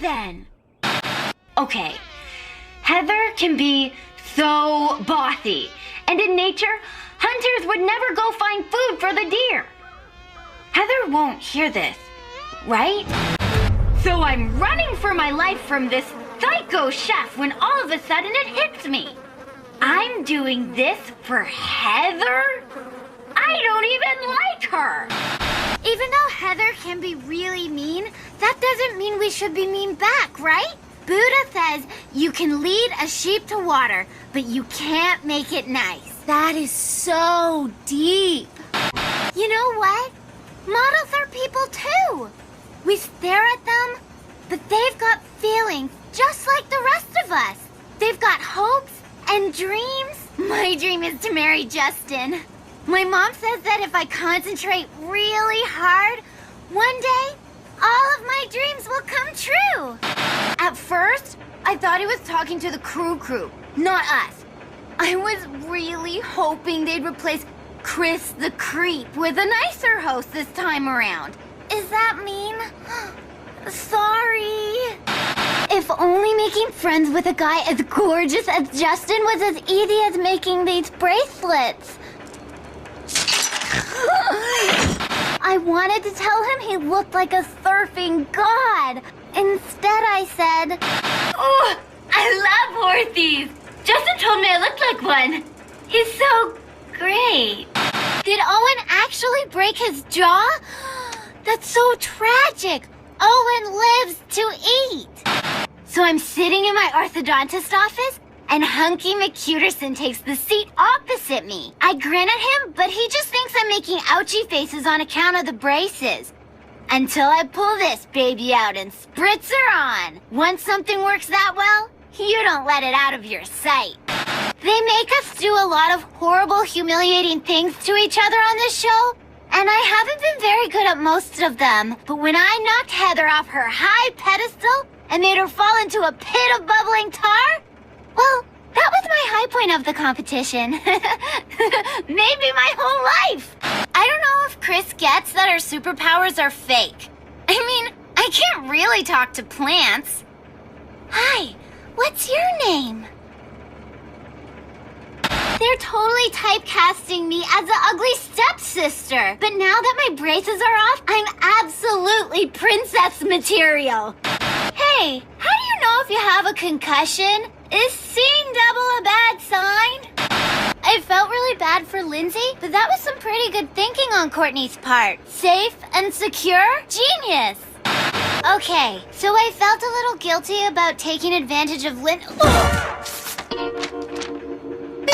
then? Okay, Heather can be so bossy, and in nature, hunters would never go find food for the deer. Heather won't hear this, right? So I'm running for my life from this psycho chef when all of a sudden it hits me. I'm doing this for Heather? I don't even like her. Even though Heather can be really mean, that doesn't mean we should be mean back, right? Buddha says you can lead a sheep to water, but you can't make it nice. That is so deep. You know what? Models are people too. We stare at them, but they've got feelings just like the rest of us. They've got hopes and dreams. My dream is to marry Justin. My mom says that if I concentrate really hard, one day, all of my dreams will come true. At first, I thought he was talking to the crew, not us. I was really hoping they'd replace Chris the Creep with a nicer host this time around. Is that mean? Sorry. If only making friends with a guy as gorgeous as Justin was as easy as making these bracelets. I wanted to tell him he looked like a surfing god. Instead, I said, Oh, I love horsies. Justin told me I looked like one. He's so great. Did Owen actually break his jaw? That's so tragic. Owen lives to eat. So I'm sitting in my orthodontist office, and Hunky McCuterson takes the seat opposite me. I grin at him, but he just thinks I'm making ouchy faces on account of the braces. Until I pull this baby out and spritz her on. Once something works that well, you don't let it out of your sight. They make us do a lot of horrible, humiliating things to each other on this show, and I haven't been very good at most of them. But when I knocked Heather off her high pedestal and made her fall into a pit of bubbling tar, well, that was my high point of the competition. Maybe my whole life. I don't know if Chris gets that our superpowers are fake. I mean, I can't really talk to plants. Hi, what's your name? They're totally typecasting me as the ugly stepsister. But now that my braces are off, I'm absolutely princess material. Hey, how do you know if you have a concussion? Is seeing double a bad sign? I felt really bad for Lindsay, but that was some pretty good thinking on Courtney's part. Safe and secure? Genius! Okay, so I felt a little guilty about taking advantage of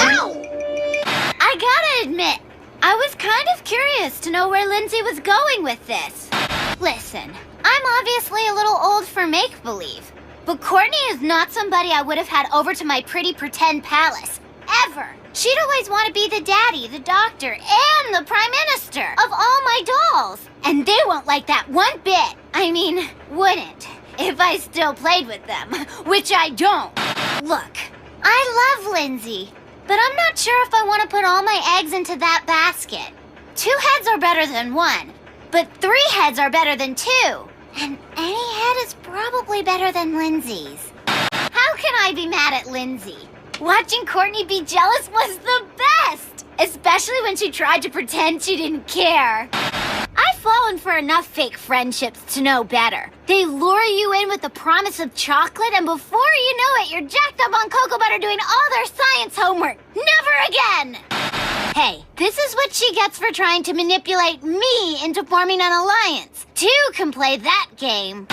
Ow! I gotta admit, I was kind of curious to know where Lindsay was going with this. Listen, I'm obviously a little old for make-believe, but Courtney is not somebody I would have had over to my pretty pretend palace, ever. She'd always want to be the daddy, the doctor, and the prime minister of all my dolls. And they won't like that one bit. I mean, wouldn't, if I still played with them, which I don't. Look, I love Lindsay, but I'm not sure if I want to put all my eggs into that basket. 2 heads are better than 1, but 3 heads are better than 2. And any head is probably better than Lindsay's. How can I be mad at Lindsay? Watching Courtney be jealous was the best, especially when she tried to pretend she didn't care. I've fallen for enough fake friendships to know better. They lure you in with the promise of chocolate, and before you know it, you're jacked up on cocoa butter doing all their science homework. Never again! Hey, this is what she gets for trying to manipulate me into forming an alliance. 2 can play that game.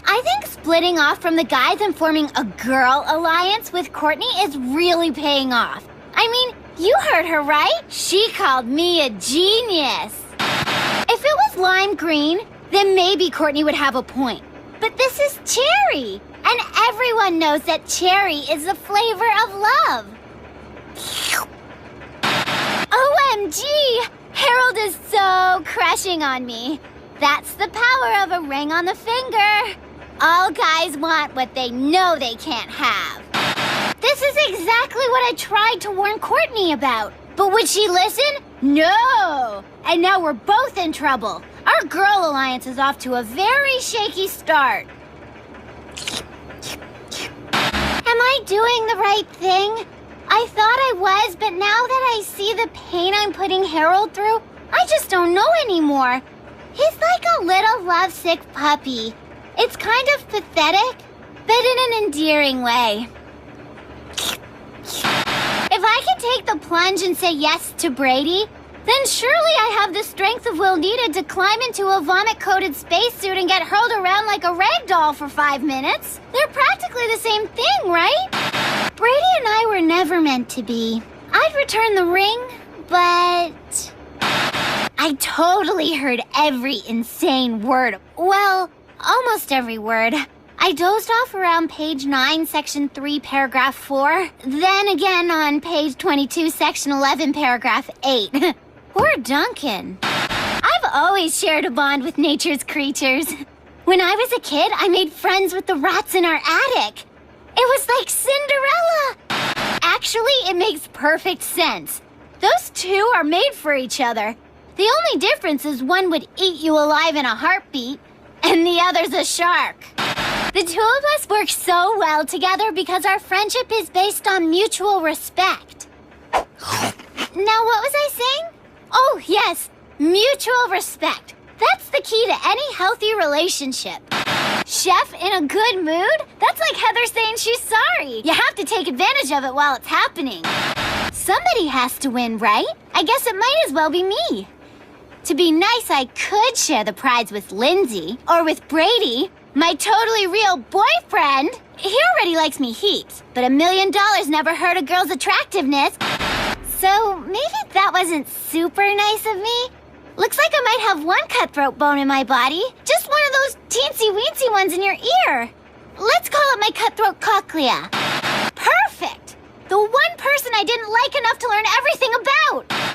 I think splitting off from the guys and forming a girl alliance with Courtney is really paying off. I mean, you heard her, right? She called me a genius. If it was lime green, then maybe Courtney would have a point. But this is cherry, and everyone knows that cherry is the flavor of love. OMG! Harold is so crushing on me. That's the power of a ring on the finger. All guys want what they know they can't have. This is exactly what I tried to warn Courtney about. But would she listen? No! And now we're both in trouble. Our girl alliance is off to a very shaky start. Am I doing the right thing? I thought I was, but now that I see the pain I'm putting Harold through, I just don't know anymore. He's like a little lovesick puppy. It's kind of pathetic, but in an endearing way. If I can take the plunge and say yes to Brady, then surely I have the strength of will needed to climb into a vomit-coated spacesuit and get hurled around like a rag doll for 5 minutes. They're practically the same thing, right? Brady and I were never meant to be. I'd return the ring, but I totally heard every insane word. Well, almost every word. I dozed off around page 9, section 3, paragraph 4. Then again on page 22, section 11, paragraph 8. Poor Duncan. I've always shared a bond with nature's creatures. When I was a kid, I made friends with the rats in our attic. It was like Cinderella. Actually, it makes perfect sense. Those two are made for each other. The only difference is one would eat you alive in a heartbeat, and the other's a shark. The two of us work so well together because our friendship is based on mutual respect. Now, what was I saying? Oh, yes, mutual respect. That's the key to any healthy relationship. Chef in a good mood? That's like Heather saying she's sorry. You have to take advantage of it while it's happening. Somebody has to win, right? I guess it might as well be me. To be nice, I could share the prize with Lindsay or with Brady, my totally real boyfriend. He already likes me heaps, but $1 million never hurt a girl's attractiveness. So maybe that wasn't super nice of me. Looks like I might have one cutthroat bone in my body. Just one of those teensy-weensy ones in your ear. Let's call it my cutthroat cochlea. Perfect! The one person I didn't like enough to learn everything about.